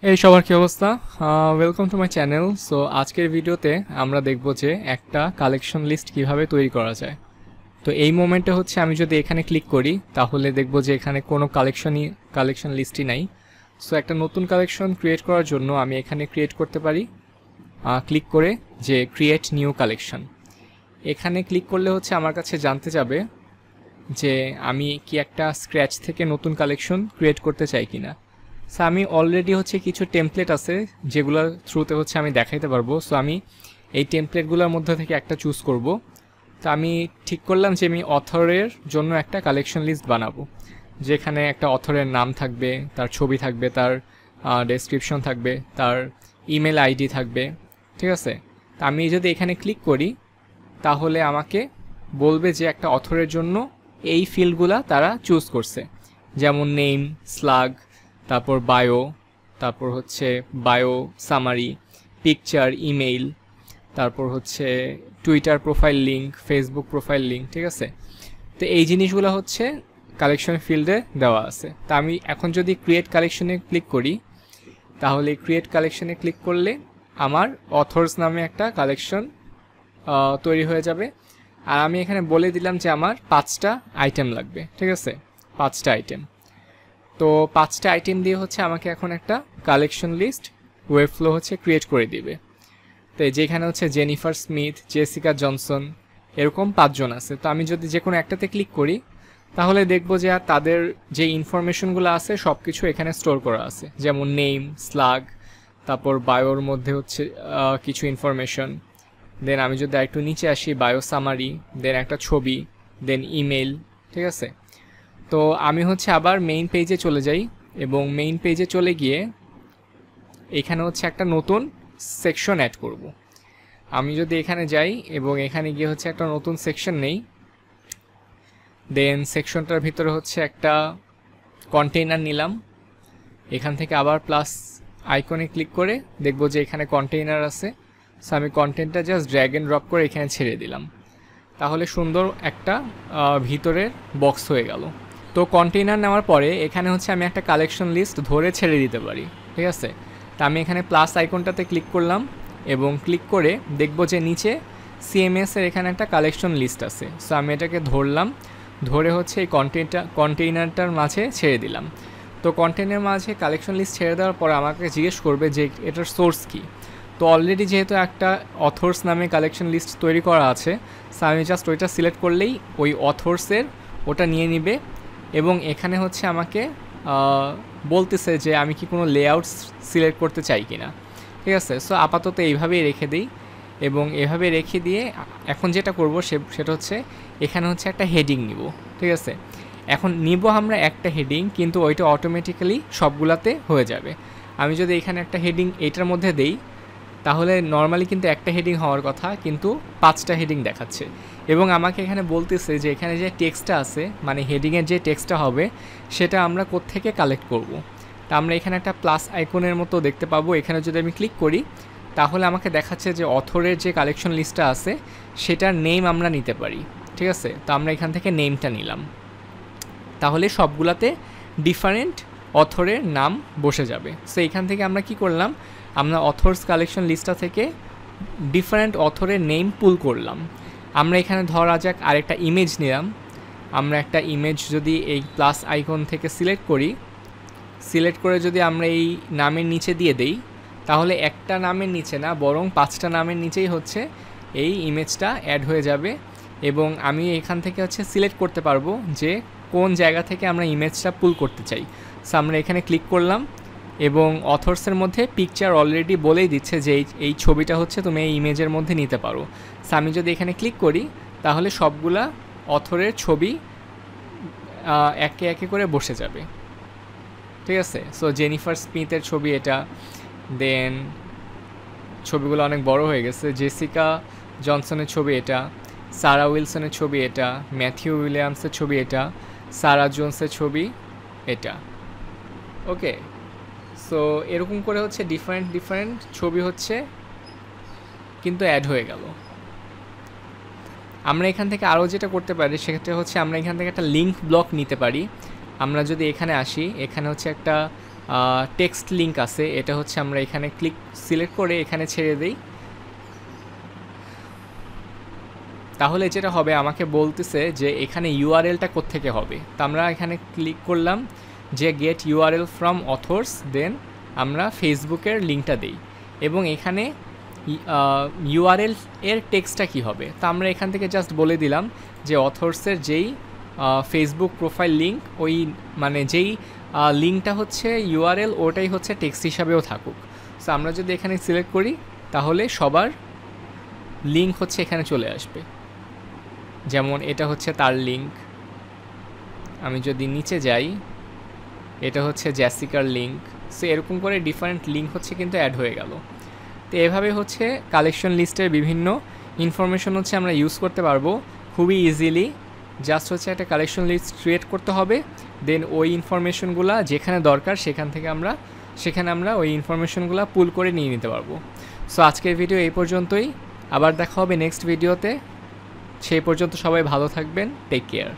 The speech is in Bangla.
এই সবার কি অবস্থা? Welcome to my channel. So আজকের ভিডিওতে আমরা দেখব যে একটা কালেকশন লিস্ট কিভাবে তৈরি করা যায়। তো এই মোমেন্টে হচ্ছে আমি যদি এখানে ক্লিক করি তাহলে দেখব যে এখানে কোনো কালেকশন লিস্টই নাই। সো একটা নতুন কালেকশন ক্রিয়েট করার জন্য আমি এখানে ক্রিয়েট করতে পারি ক্লিক করে যে ক্রিয়েট নিউ কালেকশন। এখানে ক্লিক করলে হচ্ছে আমার কাছে জানতে যাবে যে আমি কি একটা স্ক্র্যাচ থেকে নতুন কালেকশন ক্রিয়েট করতে চাই কিনা। সো আমি অলরেডি হচ্ছে কিছু টেমপ্লেট আছে যেগুলোর থ্রুতে হচ্ছে আমি দেখাইতে পারবো। সো আমি এই টেমপ্লেটগুলোর মধ্যে থেকে একটা চুজ করব। তো আমি ঠিক করলাম যে আমি অথরের জন্য একটা কালেকশন লিস্ট বানাবো, যেখানে একটা অথরের নাম থাকবে, তার ছবি থাকবে, তার ডেসক্রিপশন থাকবে, তার ইমেল আইডি থাকবে। ঠিক আছে, তা আমি যদি এখানে ক্লিক করি তাহলে আমাকে বলবে যে একটা অথরের জন্য এই ফিল্ডগুলা তারা চুজ করছে, যেমন নেম, স্লাগ, তারপর বায়ো, তারপর হচ্ছে বায়ো সামারি, পিকচার, ইমেইল, তারপর হচ্ছে Twitter profile link, Facebook profile link. ঠিক আছে, তো এই জিনিসগুলো হচ্ছে কালেকশন ফিল্ডে দেওয়া আছে। তা আমি এখন যদি ক্রিয়েট কালেকশনে ক্লিক করি তাহলে ক্রিয়েট কালেকশনে ক্লিক করলে আমার অথর্স নামে একটা কালেকশন তৈরি হয়ে যাবে। আর আমি এখানে বলে দিলাম যে আমার 5টা আইটেম লাগবে। ঠিক আছে, 5টা আইটেম। তো 5টা আইটেম দিয়ে হচ্ছে আমাকে এখন একটা কালেকশন লিস্ট ওয়েব ফ্লো হচ্ছে ক্রিয়েট করে দিবে। তো যেখানে হচ্ছে জেনিফার স্মিথ, জেসিকা জনসন, এরকম 5জন আছে। তো আমি যদি যে কোনো একটাতে ক্লিক করি তাহলে দেখব যে তাদের যে ইনফরমেশনগুলো আছে সব কিছু এখানে স্টোর করা আছে, যেমন নেম, স্লাগ, তারপর বায়োর মধ্যে হচ্ছে কিছু ইনফরমেশন। দেন আমি যদি একটু নিচে আসি, বায়ো সামারি, দেন একটা ছবি, দেন ইমেল। ঠিক আছে, তো আমি হচ্ছে আবার মেইন পেজে চলে যাই এবং মেইন পেজে চলে গিয়ে এখানে হচ্ছে একটা নতুন সেকশন অ্যাড করব। আমি যদি এখানে যাই এবং এখানে গিয়ে হচ্ছে একটা নতুন সেকশন নেই, দেন সেকশনটার ভিতরে হচ্ছে একটা কন্টেইনার নিলাম। এখান থেকে আবার প্লাস আইকনে ক্লিক করে দেখব যে এখানে কন্টেইনার আছে। সো আমি কন্টেন্টটা জাস্ট ড্র্যাগ এন্ড ড্রপ করে এখানে ছেড়ে দিলাম, তাহলে সুন্দর একটা ভিতরের বক্স হয়ে গেল। তো কন্টেইনার নেওয়ার পরে এখানে হচ্ছে আমি একটা কালেকশন লিস্ট ধরে ছেড়ে দিতে পারি। ঠিক আছে, তা আমি এখানে প্লাস আইকনটাতে ক্লিক করলাম এবং ক্লিক করে দেখব যে নিচে সিএমএস এর এখানে একটা কালেকশন লিস্ট আছে। সো আমি এটাকে ধরলাম, ধরে হচ্ছে এই কন্টেইনারটার মাঝে ছেড়ে দিলাম। তো কন্টেইনার মাঝে কালেকশন লিস্ট ছেড়ে দেওয়ার পর আমাকে জিজ্ঞেস করবে যে এটার সোর্স কী। তো অলরেডি যেহেতু একটা অথর্স নামে কালেকশন লিস্ট তৈরি করা আছে, সো আমি জাস্ট ওইটা সিলেক্ট করলেই ওই অথর্সের ওটা নিয়ে নিবে এবং এখানে হচ্ছে আমাকে বলতেছে যে আমি কি কোনো লেআউটস সিলেক্ট করতে চাই কি না। ঠিক আছে, সো আপাতত এইভাবেই রেখে দিই এবং এভাবে রেখে দিয়ে এখন যেটা করব সেটা হচ্ছে এখানে হচ্ছে একটা হেডিং নিব। ঠিক আছে, এখন নিব আমরা একটা হেডিং, কিন্তু ওইটা অটোমেটিক্যালি সবগুলাতে হয়ে যাবে। আমি যদি এখানে একটা হেডিং এইটার মধ্যে দেই তাহলে নর্মালি কিন্তু একটা হেডিং হওয়ার কথা, কিন্তু 5টা হেডিং দেখাচ্ছে এবং আমাকে এখানে বলতেছে যে এখানে যে টেক্সটটা আছে, মানে হেডিংয়ের যে টেক্সটটা হবে সেটা আমরা কোত্থেকে কালেক্ট করব। তা আমরা এখানে একটা প্লাস আইকনের মতো দেখতে পাবো। এখানে যদি আমি ক্লিক করি তাহলে আমাকে দেখাচ্ছে যে অথরের যে কালেকশন লিস্টটা আছে সেটার নেম আমরা নিতে পারি। ঠিক আছে, তো আমরা এখান থেকে নেমটা নিলাম, তাহলে সবগুলাতে ডিফারেন্ট অথরের নাম বসে যাবে। সো এখান থেকে আমরা কি করলাম, আমরা অথর্স কালেকশন লিস্টটা থেকে ডিফারেন্ট অথরের নেম পুল করলাম। আমরা এখানে ধরা যাক আরেকটা ইমেজ নিলাম। আমরা একটা ইমেজ যদি এই প্লাস আইকন থেকে সিলেক্ট করি, সিলেক্ট করে যদি আমরা এই নামের নিচে দিয়ে দেই তাহলে একটা নামের নিচে না বরং 5টা নামের নিচেই হচ্ছে এই ইমেজটা অ্যাড হয়ে যাবে এবং আমি এখান থেকে হচ্ছে সিলেক্ট করতে পারবো যে কোন জায়গা থেকে আমরা ইমেজটা পুল করতে চাই। সো আমরা এখানে ক্লিক করলাম এবং অথর্সের মধ্যে পিকচার অলরেডি বলেই দিচ্ছে যে এই ছবিটা হচ্ছে তুমি এই ইমেজের মধ্যে নিতে পারো। সো আমি যদি এখানে ক্লিক করি তাহলে সবগুলা অথরের ছবি একে একে করে বসে যাবে। ঠিক আছে, সো জেনিফার স্মিথের ছবি এটা, দেন ছবিগুলো অনেক বড় হয়ে গেছে। জেসিকা জনসনের ছবি এটা, সারা উইলসনের ছবি এটা, ম্যাথিউ উইলিয়ামসের ছবি এটা, সারা জোন্সের ছবি এটা। ওকে, সো এরকম করে হচ্ছে ডিফারেন্ট ছবি হচ্ছে কিন্তু অ্যাড হয়ে গেল। আমরা এখান থেকে আরও যেটা করতে পারি সেক্ষেত্রে হচ্ছে আমরা এখান থেকে একটা লিঙ্ক ব্লক নিতে পারি। আমরা যদি এখানে আসি, এখানে হচ্ছে একটা টেক্সট লিঙ্ক আছে, এটা হচ্ছে আমরা এখানে সিলেক্ট করে এখানে ছেড়ে দিই। তাহলে যেটা হবে আমাকে বলতেছে যে এখানে ইউআরএলটা কোত্থেকে হবে। তো আমরা এখানে ক্লিক করলাম যে গেট ইউআরএল ফ্রম অথর্স, দেন আমরা ফেসবুকের লিঙ্কটা দিই এবং এখানে ইউআরএল এর টেক্সটটা কী হবে। তো আমরা এখান থেকে জাস্ট বলে দিলাম যে অথর্সের যেই ফেসবুক প্রোফাইল লিঙ্ক, ওই মানে যেই লিঙ্কটা হচ্ছে ইউআরএল, ওটাই হচ্ছে টেক্সট হিসাবেও থাকুক। সো আমরা যদি এখানে সিলেক্ট করি তাহলে সবার লিঙ্ক হচ্ছে এখানে চলে আসবে। যেমন এটা হচ্ছে তার লিঙ্ক, আমি যদি নিচে যাই এটা হচ্ছে জ্যাসিকার লিঙ্ক। সো এরকম করে ডিফারেন্ট লিঙ্ক হচ্ছে কিন্তু অ্যাড হয়ে গেল। তো এভাবে হচ্ছে কালেকশন লিস্টের বিভিন্ন ইনফরমেশন হচ্ছে আমরা ইউজ করতে পারবো খুবই ইজিলি। জাস্ট হচ্ছে একটা কালেকশন লিস্ট ক্রিয়েট করতে হবে, দেন ওই ইনফরমেশনগুলো যেখানে দরকার সেখানে আমরা ওই ইনফরমেশনগুলো পুল করে নিয়ে নিতে পারবো। সো আজকের ভিডিও এই পর্যন্তই, আবার দেখা হবে নেক্সট ভিডিওতে। সেই পর্যন্ত সবাই ভালো থাকবেন, টেক কেয়ার।